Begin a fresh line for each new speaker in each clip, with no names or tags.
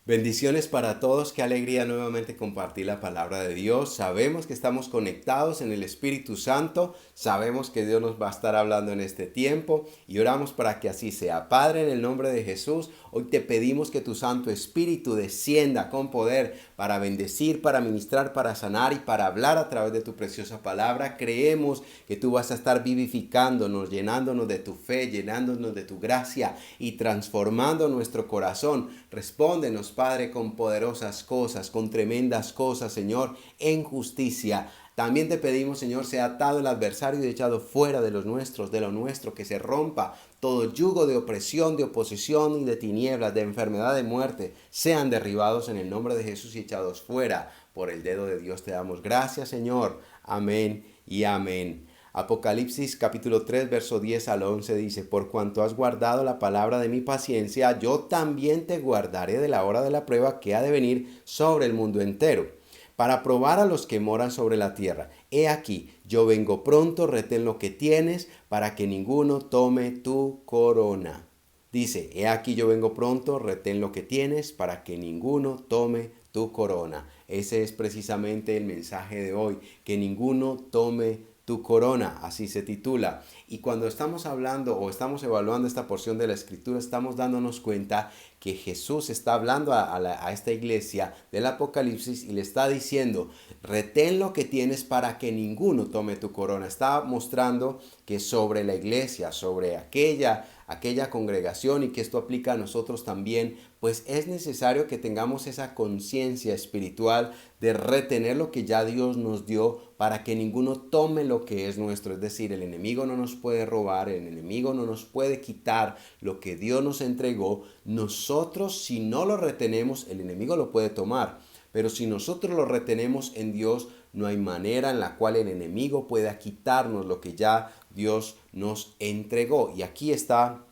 Bendiciones para todos, qué alegría nuevamente compartir la palabra de Dios. Sabemos que estamos conectados en el Espíritu Santo, sabemos que Dios nos va a estar hablando en este tiempo y oramos para que así sea. Padre, en el nombre de Jesús, hoy te pedimos que tu Santo Espíritu descienda con poder para bendecir, para ministrar, para sanar y para hablar a través de tu preciosa palabra. Creemos que tú vas a estar vivificándonos, llenándonos de tu fe, llenándonos de tu gracia y transformando nuestro corazón. Respóndenos, Padre, con poderosas cosas, con tremendas cosas, Señor, en justicia. También te pedimos, Señor, sea atado el adversario y echado fuera de los nuestros, de lo nuestro, que se rompa todo yugo de opresión, de oposición y de tinieblas, de enfermedad, de muerte, sean derribados en el nombre de Jesús y echados fuera. Por el dedo de Dios te damos gracias, Señor. Amén y amén. Apocalipsis capítulo 3, verso 10 al 11 dice, por cuanto has guardado la palabra de mi paciencia, yo también te guardaré de la hora de la prueba que ha de venir sobre el mundo entero, para probar a los que moran sobre la tierra. He aquí, yo vengo pronto, retén lo que tienes, para que ninguno tome tu corona. Dice, he aquí yo vengo pronto, retén lo que tienes, para que ninguno tome tu corona. Ese es precisamente el mensaje de hoy, que ninguno tome tu corona, así se titula. Y cuando estamos hablando o estamos evaluando esta porción de la escritura, estamos dándonos cuenta que Jesús está hablando a esta iglesia del Apocalipsis y le está diciendo, retén lo que tienes para que ninguno tome tu corona. Está mostrando que sobre la iglesia, sobre aquella congregación, y que esto aplica a nosotros también, pues es necesario que tengamos esa conciencia espiritual de retener lo que ya Dios nos dio para que ninguno tome lo que es nuestro. Es decir, el enemigo no nos puede robar, el enemigo no nos puede quitar lo que Dios nos entregó. Nosotros, si no lo retenemos, el enemigo lo puede tomar. Pero si nosotros lo retenemos en Dios, no hay manera en la cual el enemigo pueda quitarnos lo que ya Dios nos entregó. Y aquí está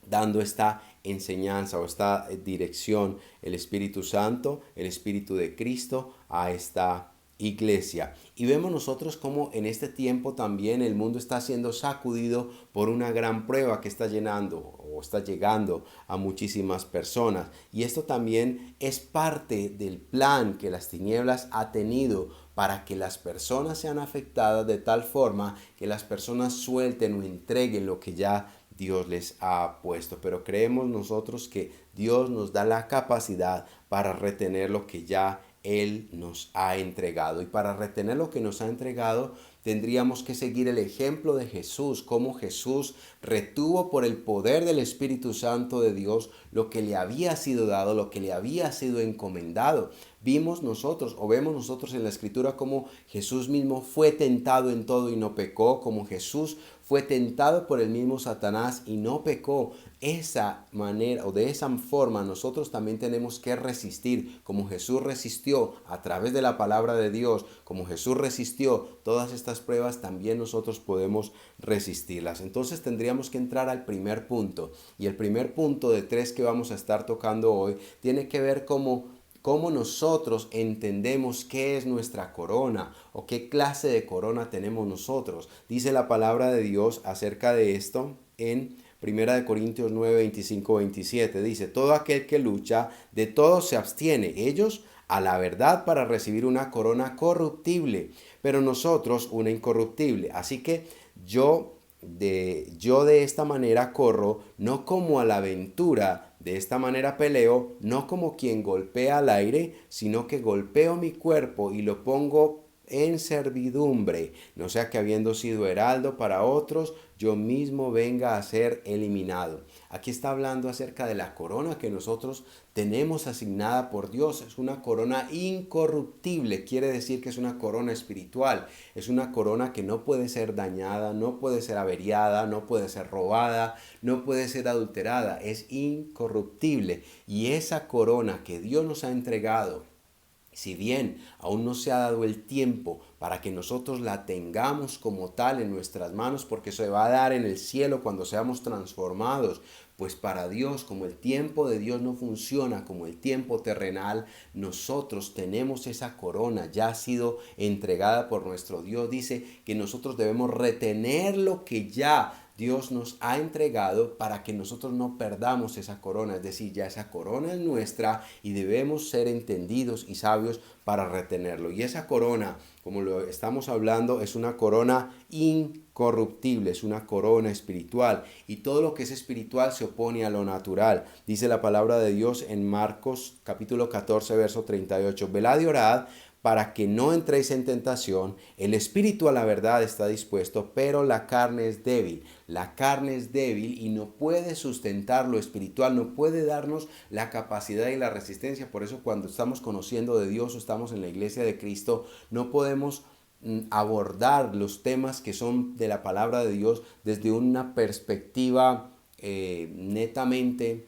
dando esta enseñanza o esta dirección el Espíritu Santo, el Espíritu de Cristo a esta iglesia. Y vemos nosotros cómo en este tiempo también el mundo está siendo sacudido por una gran prueba que está llenando o está llegando a muchísimas personas. Y esto también es parte del plan que las tinieblas ha tenido para que las personas sean afectadas de tal forma que las personas suelten o entreguen lo que ya Dios les ha puesto. Pero creemos nosotros que Dios nos da la capacidad para retener lo que ya Él nos ha entregado. Y para retener lo que nos ha entregado, tendríamos que seguir el ejemplo de Jesús, cómo Jesús retuvo por el poder del Espíritu Santo de Dios lo que le había sido dado, lo que le había sido encomendado. Vemos nosotros en la Escritura cómo Jesús mismo fue tentado en todo y no pecó, como Jesús fue tentado por el mismo Satanás y no pecó. Esa manera o de esa forma nosotros también tenemos que resistir, como Jesús resistió a través de la palabra de Dios, como Jesús resistió todas estas pruebas, también nosotros podemos resistirlas. Entonces tendríamos que entrar al primer punto, y el primer punto de tres que vamos a estar tocando hoy tiene que ver cómo nosotros entendemos qué es nuestra corona o qué clase de corona tenemos nosotros. Dice la palabra de Dios acerca de esto en 1 Corintios 9, 25, 27. Dice, todo aquel que lucha, de todo se abstiene. Ellos a la verdad para recibir una corona corruptible, pero nosotros una incorruptible. Así que yo de esta manera corro, no como a la aventura, de esta manera peleo, no como quien golpea al aire, sino que golpeo mi cuerpo y lo pongo en servidumbre, no sea que habiendo sido heraldo para otros, yo mismo venga a ser eliminado. Aquí está hablando acerca de la corona que nosotros tenemos asignada por Dios. Es una corona incorruptible, quiere decir que es una corona espiritual. Es una corona que no puede ser dañada, no puede ser averiada, no puede ser robada, no puede ser adulterada. Es incorruptible. Y esa corona que Dios nos ha entregado, si bien aún no se ha dado el tiempo para que nosotros la tengamos como tal en nuestras manos, porque se va a dar en el cielo cuando seamos transformados, pues para Dios, como el tiempo de Dios no funciona como el tiempo terrenal, nosotros tenemos esa corona, ya ha sido entregada por nuestro Dios. Dice que nosotros debemos retener lo que ya Dios nos ha entregado para que nosotros no perdamos esa corona. Es decir, ya esa corona es nuestra y debemos ser entendidos y sabios para retenerlo. Y esa corona, como lo estamos hablando, es una corona incorruptible, es una corona espiritual. Y todo lo que es espiritual se opone a lo natural. Dice la palabra de Dios en Marcos capítulo 14, verso 38. Velad y orad para que no entréis en tentación. El espíritu a la verdad está dispuesto, pero la carne es débil. La carne es débil y no puede sustentar lo espiritual, no puede darnos la capacidad y la resistencia. Por eso cuando estamos conociendo de Dios o estamos en la iglesia de Cristo, no podemos abordar los temas que son de la palabra de Dios desde una perspectiva netamente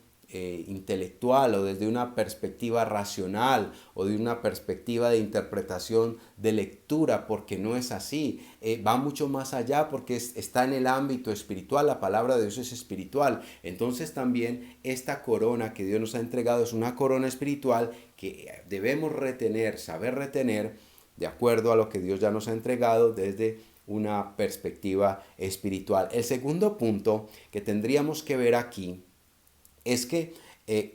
intelectual o desde una perspectiva racional o de una perspectiva de interpretación de lectura, porque no es así. Va mucho más allá porque está en el ámbito espiritual. La palabra de Dios es espiritual. Entonces también esta corona que Dios nos ha entregado es una corona espiritual que debemos retener, saber retener de acuerdo a lo que Dios ya nos ha entregado desde una perspectiva espiritual. El segundo punto que tendríamos que ver aquí es que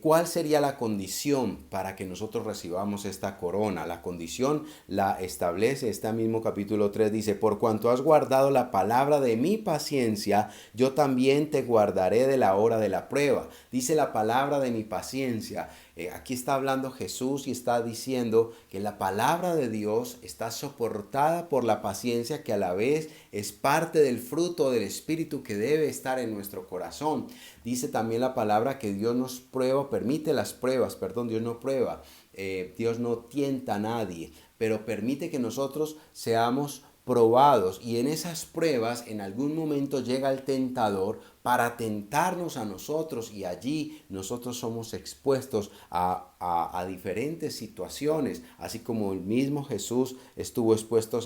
¿cuál sería la condición para que nosotros recibamos esta corona? La condición la establece este mismo capítulo 3, dice, por cuanto has guardado la palabra de mi paciencia, yo también te guardaré de la hora de la prueba. Dice la palabra de mi paciencia. Aquí está hablando Jesús y está diciendo que la palabra de Dios está soportada por la paciencia que a la vez es parte del fruto del Espíritu que debe estar en nuestro corazón. Dice también la palabra que Dios nos prueba, permite las pruebas, Dios no prueba, Dios no tienta a nadie, pero permite que nosotros seamos probados y en esas pruebas en algún momento llega el tentador para tentarnos a nosotros y allí nosotros somos expuestos a diferentes situaciones, así como el mismo Jesús estuvo expuesto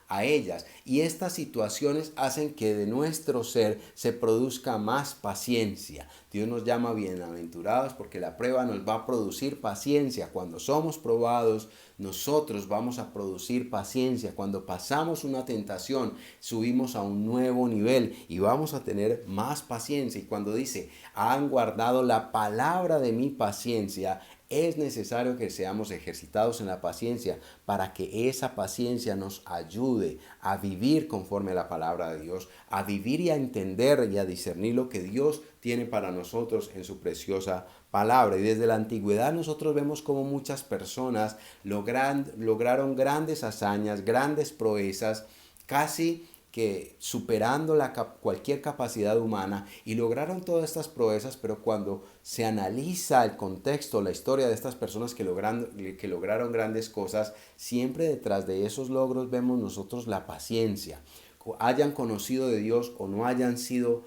a ellas. Y estas situaciones hacen que de nuestro ser se produzca más paciencia. Dios nos llama bienaventurados porque la prueba nos va a producir paciencia. Cuando somos probados, nosotros vamos a producir paciencia. Cuando pasamos una tentación, subimos a un nuevo nivel y vamos a tener más paciencia. Y cuando dice, han guardado la palabra de mi paciencia, es necesario que seamos ejercitados en la paciencia para que esa paciencia nos ayude a vivir conforme a la palabra de Dios, a vivir y a entender y a discernir lo que Dios tiene para nosotros en su preciosa palabra. Y desde la antigüedad nosotros vemos cómo muchas personas lograron grandes hazañas, grandes proezas, casi que superando cualquier capacidad humana y lograron todas estas proezas, pero cuando se analiza el contexto, la historia de estas personas que lograron grandes cosas, siempre detrás de esos logros vemos nosotros la paciencia. Hayan conocido de Dios o no hayan sido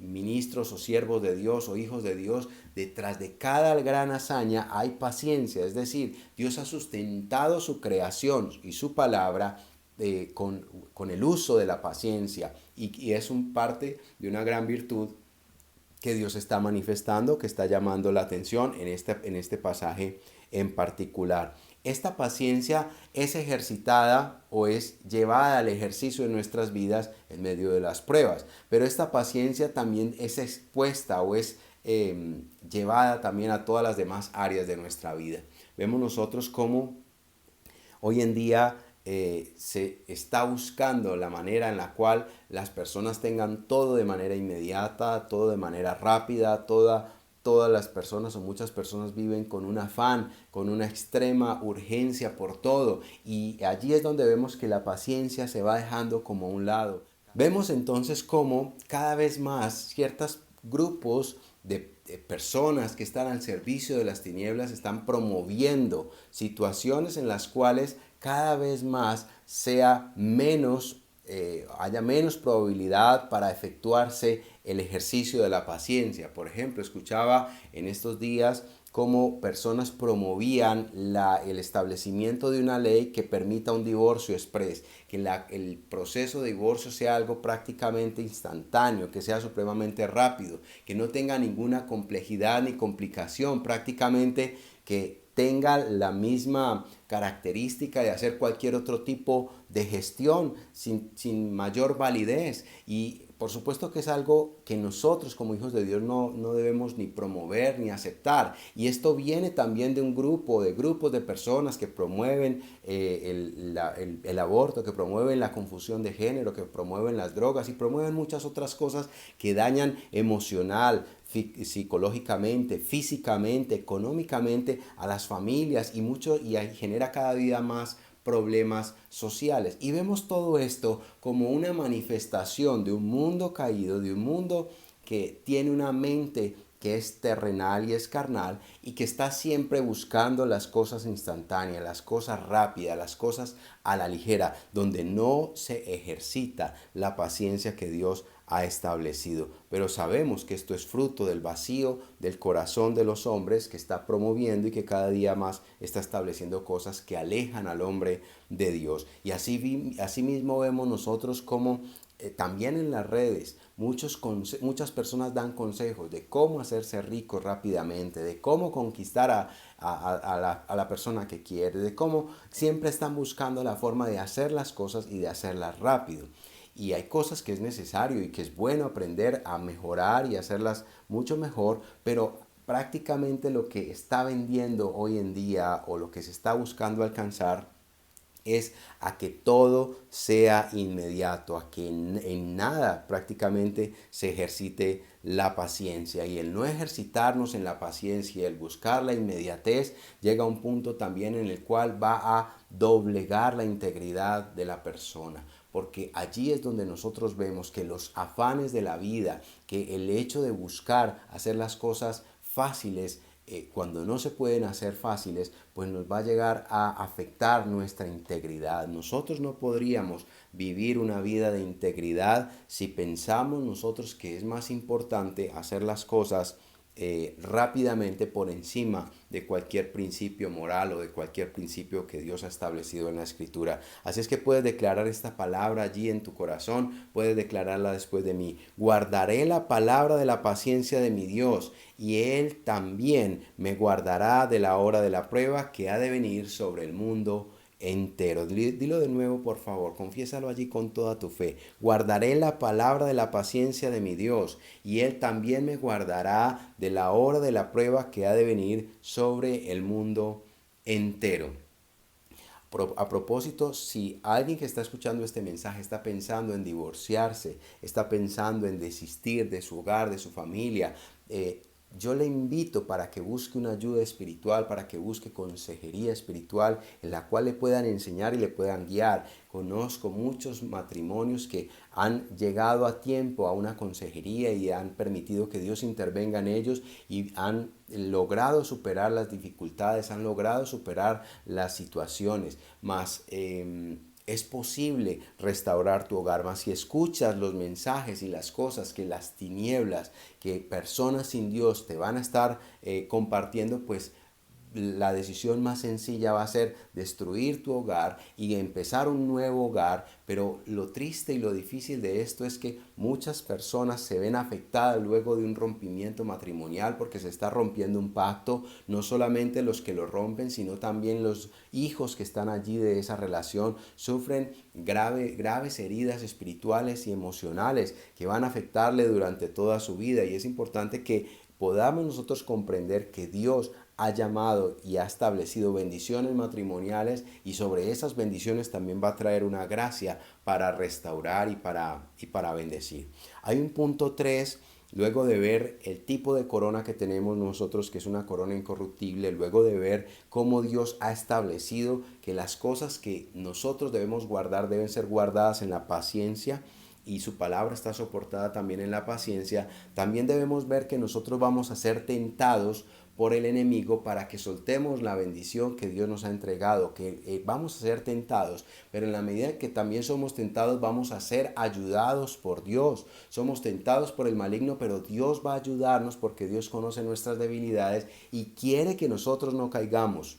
ministros o siervos de Dios o hijos de Dios, detrás de cada gran hazaña hay paciencia, es decir, Dios ha sustentado su creación y su palabra con el uso de la paciencia y es un parte de una gran virtud que Dios está manifestando, que está llamando la atención en este pasaje en particular. Esta paciencia es ejercitada o es llevada al ejercicio de nuestras vidas en medio de las pruebas, pero esta paciencia también es expuesta o es llevada también a todas las demás áreas de nuestra vida. Vemos nosotros cómo hoy en día se está buscando la manera en la cual las personas tengan todo de manera inmediata, todo de manera rápida, todas las personas o muchas personas viven con un afán, con una extrema urgencia por todo. Y allí es donde vemos que la paciencia se va dejando como a un lado. Vemos entonces cómo cada vez más ciertos grupos de personas que están al servicio de las tinieblas están promoviendo situaciones en las cuales cada vez más haya menos probabilidad para efectuarse el ejercicio de la paciencia. Por ejemplo, escuchaba en estos días cómo personas promovían el establecimiento de una ley que permita un divorcio express, que el proceso de divorcio sea algo prácticamente instantáneo, que sea supremamente rápido, que no tenga ninguna complejidad ni complicación, prácticamente que tenga la misma característica de hacer cualquier otro tipo de gestión sin mayor validez. Y por supuesto que es algo que nosotros como hijos de Dios no debemos ni promover ni aceptar. Y esto viene también de un grupos de personas que promueven el aborto, que promueven la confusión de género, que promueven las drogas y promueven muchas otras cosas que dañan emocional, psicológicamente, físicamente, económicamente a las familias y genera cada día más problemas sociales. Y vemos todo esto como una manifestación de un mundo caído, de un mundo que tiene una mente que es terrenal y es carnal y que está siempre buscando las cosas instantáneas, las cosas rápidas, las cosas a la ligera, donde no se ejercita la paciencia que Dios ha establecido. Pero sabemos que esto es fruto del vacío del corazón de los hombres que está promoviendo y que cada día más está estableciendo cosas que alejan al hombre de Dios. Y así mismo vemos nosotros como también en las redes muchas personas dan consejos de cómo hacerse rico rápidamente, de cómo conquistar a la persona que quiere, de cómo siempre están buscando la forma de hacer las cosas y de hacerlas rápido. Y hay cosas que es necesario y que es bueno aprender a mejorar y hacerlas mucho mejor, pero prácticamente lo que está vendiendo hoy en día o lo que se está buscando alcanzar es a que todo sea inmediato, a que en nada prácticamente se ejercite la paciencia. Y el no ejercitarnos en la paciencia, el buscar la inmediatez, llega a un punto también en el cual va a doblegar la integridad de la persona. Porque allí es donde nosotros vemos que los afanes de la vida, que el hecho de buscar hacer las cosas fáciles, cuando no se pueden hacer fáciles, pues nos va a llegar a afectar nuestra integridad. Nosotros no podríamos vivir una vida de integridad si pensamos nosotros que es más importante hacer las cosas rápidamente por encima de cualquier principio moral o de cualquier principio que Dios ha establecido en la Escritura. Así es que puedes declarar esta palabra allí en tu corazón, puedes declararla después de mí. Guardaré la palabra de la paciencia de mi Dios y Él también me guardará de la hora de la prueba que ha de venir sobre el mundo entero. Dilo de nuevo, por favor, confiésalo allí con toda tu fe. Guardaré la palabra de la paciencia de mi Dios, y Él también me guardará de la hora de la prueba que ha de venir sobre el mundo entero. A propósito, si alguien que está escuchando este mensaje está pensando en divorciarse, está pensando en desistir de su hogar, de su familia, yo le invito para que busque una ayuda espiritual, para que busque consejería espiritual en la cual le puedan enseñar y le puedan guiar. Conozco muchos matrimonios que han llegado a tiempo a una consejería y han permitido que Dios intervenga en ellos y han logrado superar las dificultades, han logrado superar las situaciones, mas es posible restaurar tu hogar, mas si escuchas los mensajes y las cosas que las tinieblas, que personas sin Dios te van a estar compartiendo, pues la decisión más sencilla va a ser destruir tu hogar y empezar un nuevo hogar. Pero lo triste y lo difícil de esto es que muchas personas se ven afectadas luego de un rompimiento matrimonial porque se está rompiendo un pacto. No solamente los que lo rompen, sino también los hijos que están allí de esa relación sufren graves heridas espirituales y emocionales que van a afectarle durante toda su vida. Y es importante que podamos nosotros comprender que Dios ha llamado y ha establecido bendiciones matrimoniales, y sobre esas bendiciones también va a traer una gracia para restaurar y para bendecir. Hay un punto 3, luego de ver el tipo de corona que tenemos nosotros, que es una corona incorruptible, luego de ver cómo Dios ha establecido que las cosas que nosotros debemos guardar deben ser guardadas en la paciencia. y su palabra está soportada también en la paciencia, también debemos ver que nosotros vamos a ser tentados por el enemigo para que soltemos la bendición que Dios nos ha entregado, que vamos a ser tentados, pero en la medida que también somos tentados vamos a ser ayudados por Dios. Somos tentados por el maligno, pero Dios va a ayudarnos porque Dios conoce nuestras debilidades y quiere que nosotros no caigamos,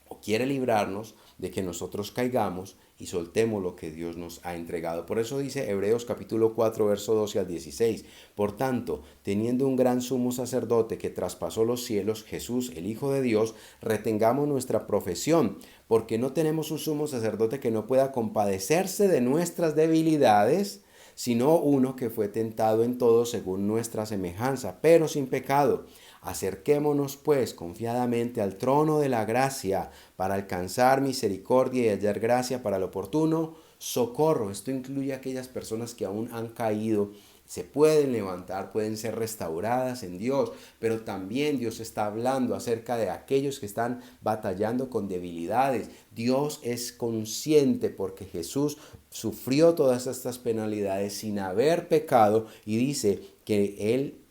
o quiere librarnos de que nosotros caigamos y soltemos lo que Dios nos ha entregado. Por eso dice Hebreos capítulo 4, verso 12 al 16. Por tanto, teniendo un gran sumo sacerdote que traspasó los cielos, Jesús, el Hijo de Dios, retengamos nuestra profesión, porque no tenemos un sumo sacerdote que no pueda compadecerse de nuestras debilidades, sino uno que fue tentado en todo según nuestra semejanza, pero sin pecado. Acerquémonos pues confiadamente al trono de la gracia para alcanzar misericordia y hallar gracia para el oportuno socorro. Esto incluye a aquellas personas que aún han caído, se pueden levantar, pueden ser restauradas en Dios, pero también Dios está hablando acerca de aquellos que están batallando con debilidades. Dios es consciente porque Jesús sufrió todas estas penalidades sin haber pecado y dice que Él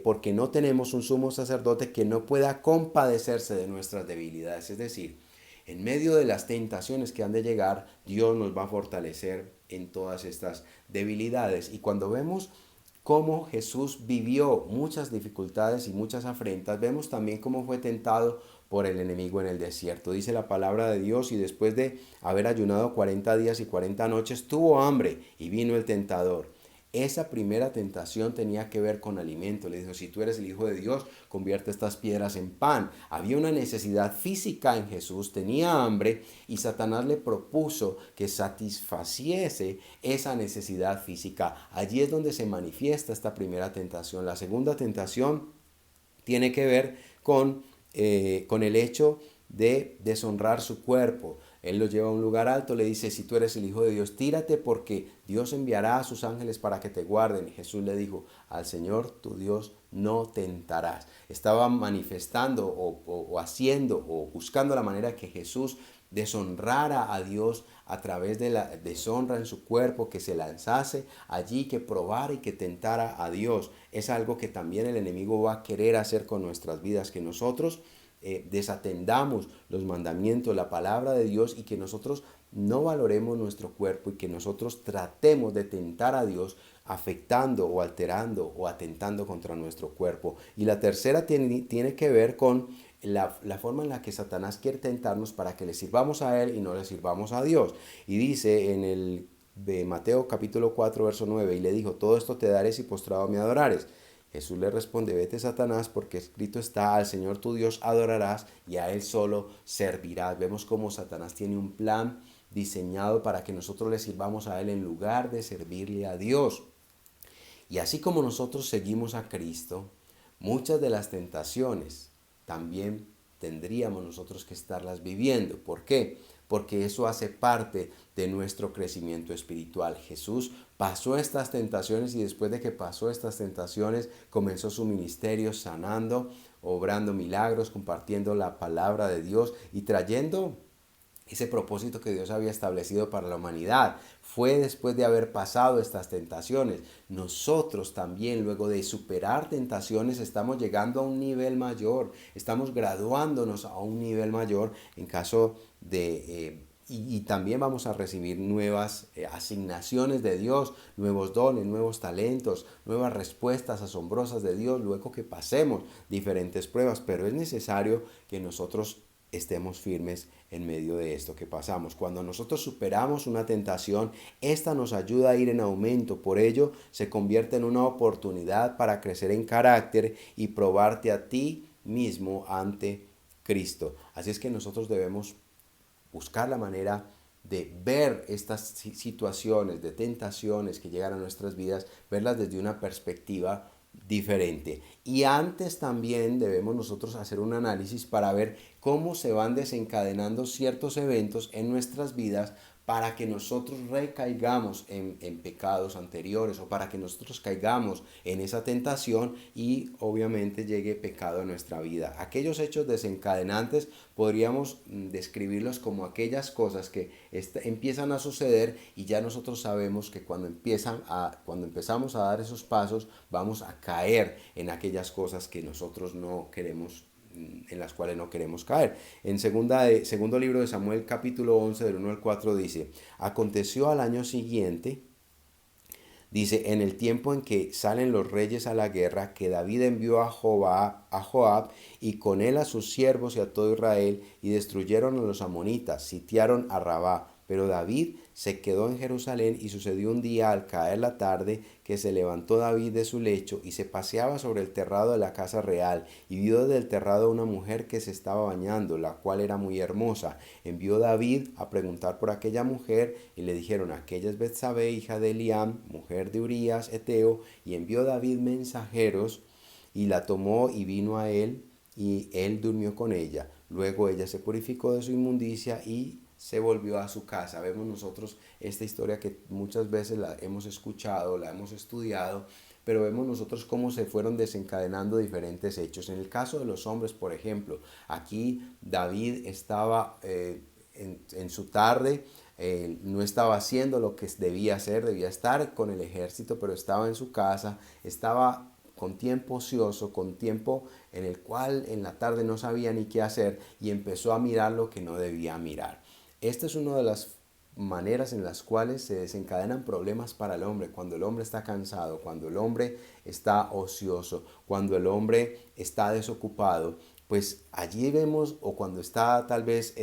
porque no tenemos un sumo sacerdote que no pueda compadecerse de nuestras debilidades. Es decir, en medio de las tentaciones que han de llegar, Dios nos va a fortalecer en todas estas debilidades. Y cuando vemos cómo Jesús vivió muchas dificultades y muchas afrentas, vemos también cómo fue tentado por el enemigo en el desierto. Dice la palabra de Dios, y después de haber ayunado 40 días y 40 noches, tuvo hambre y vino el tentador. Esa primera tentación tenía que ver con alimento. Le dijo, si tú eres el Hijo de Dios, convierte estas piedras en pan. Había una necesidad física en Jesús, tenía hambre y Satanás le propuso que satisfaciese esa necesidad física. Allí es donde se manifiesta esta primera tentación. La segunda tentación tiene que ver con el hecho de deshonrar su cuerpo. Él lo lleva a un lugar alto, le dice, si tú eres el Hijo de Dios, tírate porque Dios enviará a sus ángeles para que te guarden. Y Jesús le dijo, al Señor tu Dios no tentarás. Estaba manifestando o haciendo o buscando la manera que Jesús deshonrara a Dios a través de la deshonra en su cuerpo, que se lanzase allí, que probara y que tentara a Dios. Es algo que también el enemigo va a querer hacer con nuestras vidas, que nosotros desatendamos los mandamientos, la palabra de Dios y que nosotros no valoremos nuestro cuerpo y que nosotros tratemos de tentar a Dios afectando o alterando o atentando contra nuestro cuerpo. Y la tercera tiene que ver con la forma en la que Satanás quiere tentarnos para que le sirvamos a Él y no le sirvamos a Dios. Y dice en el de Mateo capítulo 4 verso 9, y le dijo, todo esto te daré si postrado me adorares. Jesús le responde, vete Satanás, porque escrito está, al Señor tu Dios adorarás y a Él solo servirás. Vemos cómo Satanás tiene un plan diseñado para que nosotros le sirvamos a Él en lugar de servirle a Dios. Y así como nosotros seguimos a Cristo, muchas de las tentaciones también tendríamos nosotros que estarlas viviendo. ¿Por qué? Porque eso hace parte de nuestro crecimiento espiritual. Jesús pasó estas tentaciones y después de que pasó estas tentaciones comenzó su ministerio sanando, obrando milagros, compartiendo la palabra de Dios y trayendo ese propósito que Dios había establecido para la humanidad. Fue después de haber pasado estas tentaciones. Nosotros también, luego de superar tentaciones, estamos llegando a un nivel mayor, estamos graduándonos a un nivel mayor en caso de... y también vamos a recibir nuevas asignaciones de Dios, nuevos dones, nuevos talentos, nuevas respuestas asombrosas de Dios luego que pasemos diferentes pruebas. Pero es necesario que nosotros estemos firmes en medio de esto que pasamos. Cuando nosotros superamos una tentación, esta nos ayuda a ir en aumento. Por ello, se convierte en una oportunidad para crecer en carácter y probarte a ti mismo ante Cristo. Así es que nosotros debemos buscar la manera de ver estas situaciones, de tentaciones que llegan a nuestras vidas, verlas desde una perspectiva diferente. Y antes también debemos nosotros hacer un análisis para ver cómo se van desencadenando ciertos eventos en nuestras vidas para que nosotros recaigamos en pecados anteriores o para que nosotros caigamos en esa tentación y obviamente llegue pecado a nuestra vida. Aquellos hechos desencadenantes podríamos describirlos como aquellas cosas que empiezan a suceder y ya nosotros sabemos que cuando empezamos a dar esos pasos vamos a caer en aquellas cosas que nosotros no queremos, en las cuales no queremos caer. En segundo libro de Samuel, capítulo 11, del 1 al 4, dice: aconteció al año siguiente, dice, en el tiempo en que salen los reyes a la guerra, que David envió a Joab y con él a sus siervos y a todo Israel, y destruyeron a los amonitas, sitiaron a Rabá. Pero David se quedó en Jerusalén, y sucedió un día al caer la tarde que se levantó David de su lecho y se paseaba sobre el terrado de la casa real, y vio desde el terrado una mujer que se estaba bañando, la cual era muy hermosa. Envió David a preguntar por aquella mujer, y le dijeron: aquella es Betsabé, hija de Eliam, mujer de Urías Eteo. Y envió David mensajeros, y la tomó y vino a él, y él durmió con ella. Luego ella se purificó de su inmundicia y se volvió a su casa. Vemos nosotros esta historia que muchas veces la hemos escuchado, la hemos estudiado, pero vemos nosotros cómo se fueron desencadenando diferentes hechos. En el caso de los hombres, por ejemplo, aquí David estaba en su tarde, no estaba haciendo lo que debía hacer, debía estar con el ejército, pero estaba en su casa, estaba con tiempo ocioso, con tiempo en el cual en la tarde no sabía ni qué hacer y empezó a mirar lo que no debía mirar. Esta es una de las maneras en las cuales se desencadenan problemas para el hombre, cuando el hombre está cansado, cuando el hombre está ocioso, cuando el hombre está desocupado, pues allí vemos, o cuando está tal vez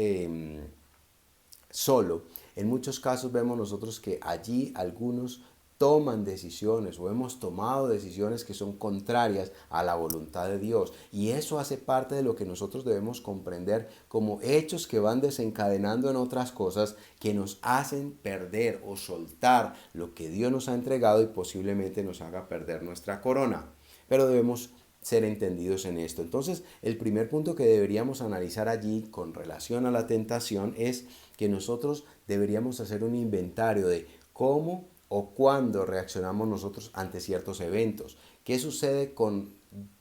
solo, en muchos casos vemos nosotros que allí algunos toman decisiones o hemos tomado decisiones que son contrarias a la voluntad de Dios, y eso hace parte de lo que nosotros debemos comprender como hechos que van desencadenando en otras cosas que nos hacen perder o soltar lo que Dios nos ha entregado y posiblemente nos haga perder nuestra corona. Pero debemos ser entendidos en esto. Entonces, el primer punto que deberíamos analizar allí con relación a la tentación es que nosotros deberíamos hacer un inventario de cómo o cuándo reaccionamos nosotros ante ciertos eventos. ¿Qué sucede con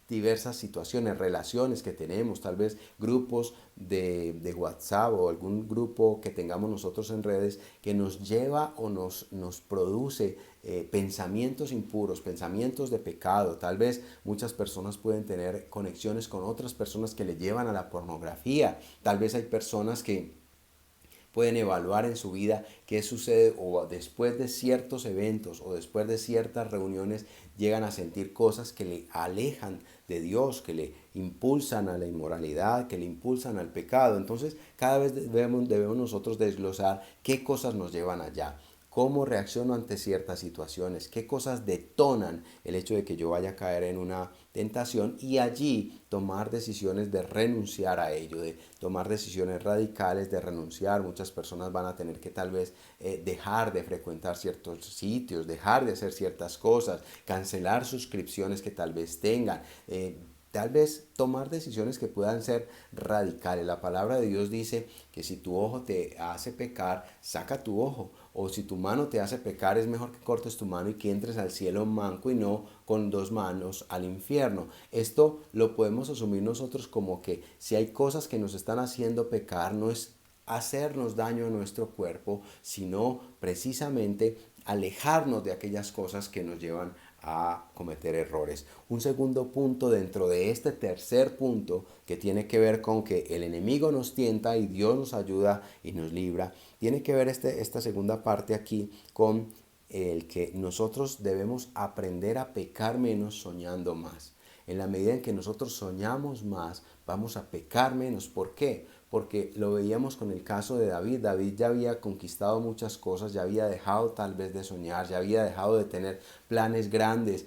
diversas situaciones, relaciones que tenemos, tal vez grupos de WhatsApp o algún grupo que tengamos nosotros en redes que nos lleva o nos produce pensamientos impuros, pensamientos de pecado? Tal vez muchas personas pueden tener conexiones con otras personas que le llevan a la pornografía. Tal vez hay personas que pueden evaluar en su vida qué sucede, o después de ciertos eventos o después de ciertas reuniones llegan a sentir cosas que le alejan de Dios, que le impulsan a la inmoralidad, que le impulsan al pecado. Entonces cada vez debemos nosotros desglosar qué cosas nos llevan allá. ¿Cómo reacciono ante ciertas situaciones? ¿Qué cosas detonan el hecho de que yo vaya a caer en una tentación? Y allí tomar decisiones de renunciar a ello, de tomar decisiones radicales, de renunciar. Muchas personas van a tener que tal vez dejar de frecuentar ciertos sitios, dejar de hacer ciertas cosas, cancelar suscripciones que tal vez tengan. Tal vez tomar decisiones que puedan ser radicales. La palabra de Dios dice que si tu ojo te hace pecar, saca tu ojo. O si tu mano te hace pecar, es mejor que cortes tu mano y que entres al cielo manco y no con dos manos al infierno. Esto lo podemos asumir nosotros como que si hay cosas que nos están haciendo pecar, no es hacernos daño a nuestro cuerpo, sino precisamente alejarnos de aquellas cosas que nos llevan a cometer errores. Un segundo punto dentro de este tercer punto, que tiene que ver con que el enemigo nos tienta y Dios nos ayuda y nos libra, tiene que ver esta segunda parte aquí con el que nosotros debemos aprender a pecar menos soñando más. En la medida en que nosotros soñamos más, vamos a pecar menos. ¿Por qué? Porque lo veíamos con el caso de David. David ya había conquistado muchas cosas, ya había dejado tal vez de soñar, ya había dejado de tener planes grandes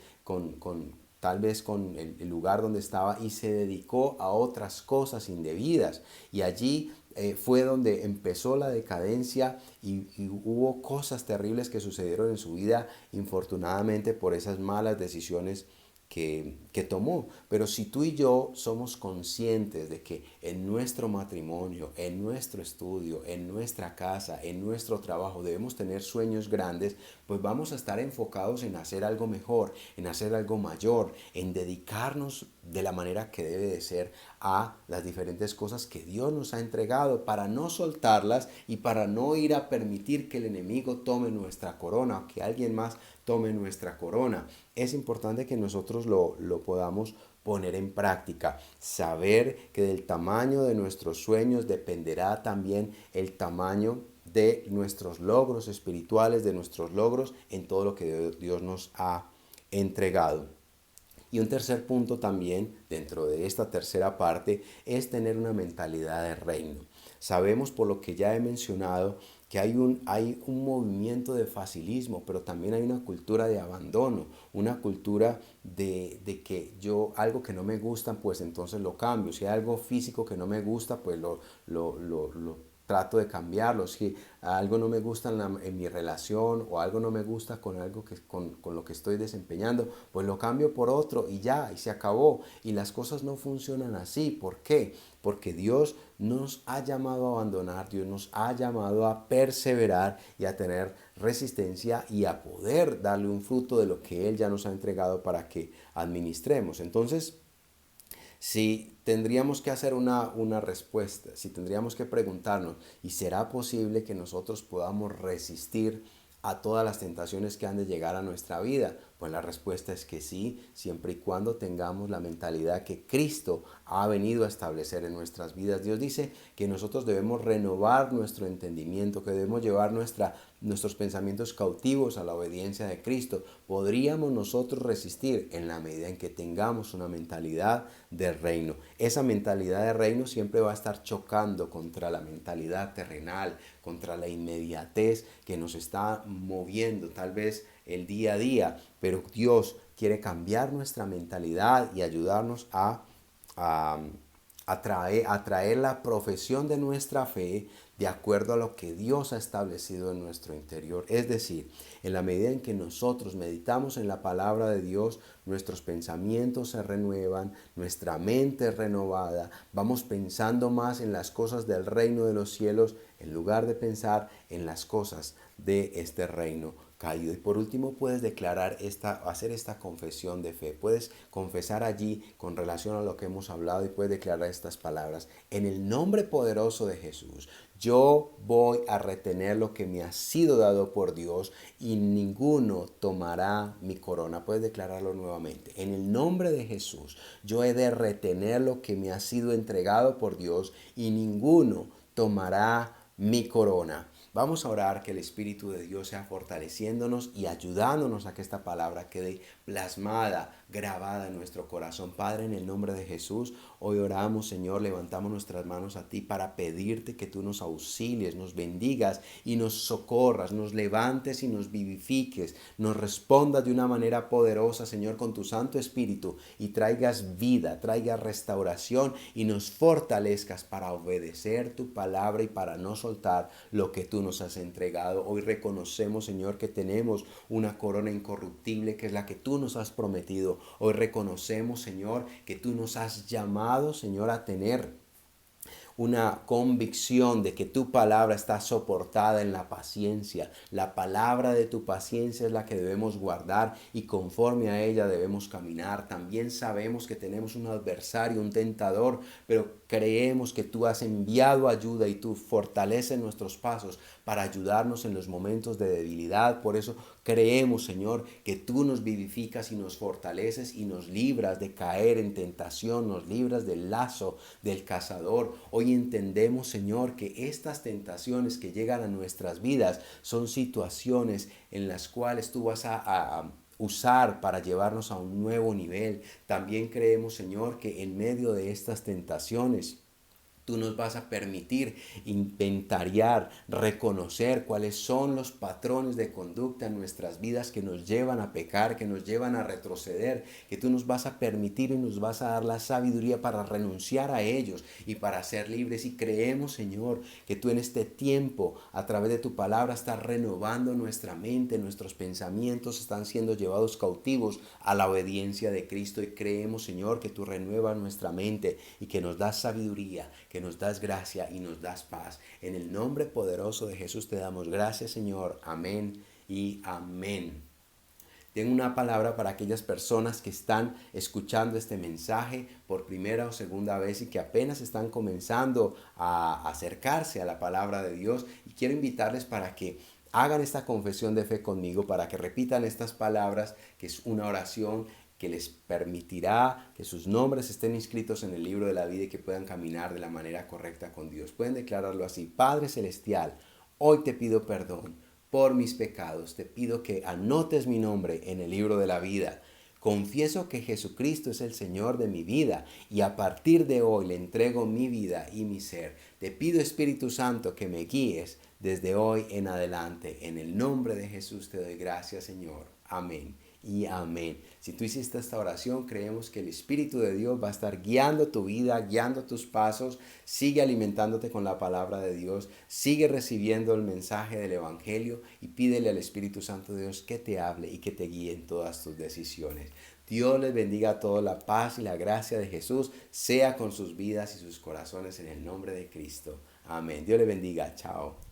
tal vez con el lugar donde estaba, y se dedicó a otras cosas indebidas. Y allí fue donde empezó la decadencia y hubo cosas terribles que sucedieron en su vida, infortunadamente por esas malas decisiones que tomó. Pero si tú y yo somos conscientes de que en nuestro matrimonio, en nuestro estudio, en nuestra casa, en nuestro trabajo debemos tener sueños grandes, pues vamos a estar enfocados en hacer algo mejor, en hacer algo mayor, en dedicarnos de la manera que debe de ser a las diferentes cosas que Dios nos ha entregado, para no soltarlas y para no ir a permitir que el enemigo tome nuestra corona o que alguien más tome nuestra corona. Es importante que nosotros lo podamos poner en práctica, saber que del tamaño de nuestros sueños dependerá también el tamaño de nuestros logros espirituales, de nuestros logros en todo lo que Dios nos ha entregado. Y un tercer punto también, dentro de esta tercera parte, es tener una mentalidad de reino. Sabemos, por lo que ya he mencionado, que hay un movimiento de facilismo, pero también hay una cultura de abandono, una cultura de que yo, algo que no me gusta, pues entonces lo cambio. Si hay algo físico que no me gusta, pues lo trato de cambiarlo. Si algo no me gusta en mi relación o algo no me gusta con algo con lo que estoy desempeñando, pues lo cambio por otro y ya, y se acabó. Y las cosas no funcionan así. ¿Por qué? Porque Dios nos ha llamado a abandonar, Dios nos ha llamado a perseverar y a tener resistencia y a poder darle un fruto de lo que Él ya nos ha entregado para que administremos. Entonces, si tendríamos que hacer una respuesta, si tendríamos que preguntarnos, ¿y será posible que nosotros podamos resistir a todas las tentaciones que han de llegar a nuestra vida? Pues la respuesta es que sí, siempre y cuando tengamos la mentalidad que Cristo ha venido a establecer en nuestras vidas. Dios dice que nosotros debemos renovar nuestro entendimiento, que debemos llevar nuestros pensamientos cautivos a la obediencia de Cristo. ¿Podríamos nosotros resistir? En la medida en que tengamos una mentalidad de reino. Esa mentalidad de reino siempre va a estar chocando contra la mentalidad terrenal, contra la inmediatez que nos está moviendo tal vez el día a día, pero Dios quiere cambiar nuestra mentalidad y ayudarnos a, a traer la profesión de nuestra fe de acuerdo a lo que Dios ha establecido en nuestro interior. Es decir, en la medida en que nosotros meditamos en la palabra de Dios, nuestros pensamientos se renuevan, nuestra mente es renovada, vamos pensando más en las cosas del reino de los cielos en lugar de pensar en las cosas de este reino caído. Y por último, puedes hacer esta confesión de fe. Puedes confesar allí con relación a lo que hemos hablado y puedes declarar estas palabras. En el nombre poderoso de Jesús, yo voy a retener lo que me ha sido dado por Dios y ninguno tomará mi corona. Puedes declararlo nuevamente. En el nombre de Jesús, yo he de retener lo que me ha sido entregado por Dios y ninguno tomará mi corona. Vamos a orar que el Espíritu de Dios sea fortaleciéndonos y ayudándonos a que esta palabra quede plasmada, grabada en nuestro corazón. Padre, en el nombre de Jesús, hoy oramos, Señor, levantamos nuestras manos a ti para pedirte que tú nos auxilies, nos bendigas y nos socorras, nos levantes y nos vivifiques, nos respondas de una manera poderosa, Señor, con tu Santo Espíritu y traigas vida, traigas restauración y nos fortalezcas para obedecer tu palabra y para no soltar lo que tú nos has entregado. Hoy reconocemos, Señor, que tenemos una corona incorruptible que es la que tú nos has prometido. Hoy reconocemos, Señor, que tú nos has llamado, Señor, a tener una convicción de que tu palabra está soportada en la paciencia. La palabra de tu paciencia es la que debemos guardar y conforme a ella debemos caminar. También sabemos que tenemos un adversario, un tentador, pero creemos que tú has enviado ayuda y tú fortaleces nuestros pasos para ayudarnos en los momentos de debilidad. Por eso creemos, Señor, que tú nos vivificas y nos fortaleces y nos libras de caer en tentación, nos libras del lazo del cazador. Hoy entendemos, Señor, que estas tentaciones que llegan a nuestras vidas son situaciones en las cuales tú vas a usar para llevarnos a un nuevo nivel. También creemos, Señor, que en medio de estas tentaciones Tú nos vas a permitir inventariar, reconocer cuáles son los patrones de conducta en nuestras vidas que nos llevan a pecar, que nos llevan a retroceder, que tú nos vas a permitir y nos vas a dar la sabiduría para renunciar a ellos y para ser libres. Y creemos, Señor, que tú en este tiempo, a través de tu palabra, estás renovando nuestra mente, nuestros pensamientos están siendo llevados cautivos a la obediencia de Cristo. Y creemos, Señor, que tú renuevas nuestra mente y que nos das sabiduría, que nos das gracia y nos das paz. En el nombre poderoso de Jesús te damos gracias, Señor. Amén y amén. Tengo una palabra para aquellas personas que están escuchando este mensaje por primera o segunda vez y que apenas están comenzando a acercarse a la palabra de Dios. Y quiero invitarles para que hagan esta confesión de fe conmigo, para que repitan estas palabras, que es una oración que les permitirá que sus nombres estén inscritos en el libro de la vida y que puedan caminar de la manera correcta con Dios. Pueden declararlo así: Padre Celestial, hoy te pido perdón por mis pecados. Te pido que anotes mi nombre en el libro de la vida. Confieso que Jesucristo es el Señor de mi vida y a partir de hoy le entrego mi vida y mi ser. Te pido, Espíritu Santo, que me guíes desde hoy en adelante. En el nombre de Jesús te doy gracias, Señor. Amén y amén. Si tú hiciste esta oración, creemos que el Espíritu de Dios va a estar guiando tu vida, guiando tus pasos. Sigue alimentándote con la palabra de Dios, sigue recibiendo el mensaje del Evangelio y pídele al Espíritu Santo de Dios que te hable y que te guíe en todas tus decisiones. Dios les bendiga a todos. La paz y la gracia de Jesús sea con sus vidas y sus corazones en el nombre de Cristo. Amén. Dios les bendiga. Chao.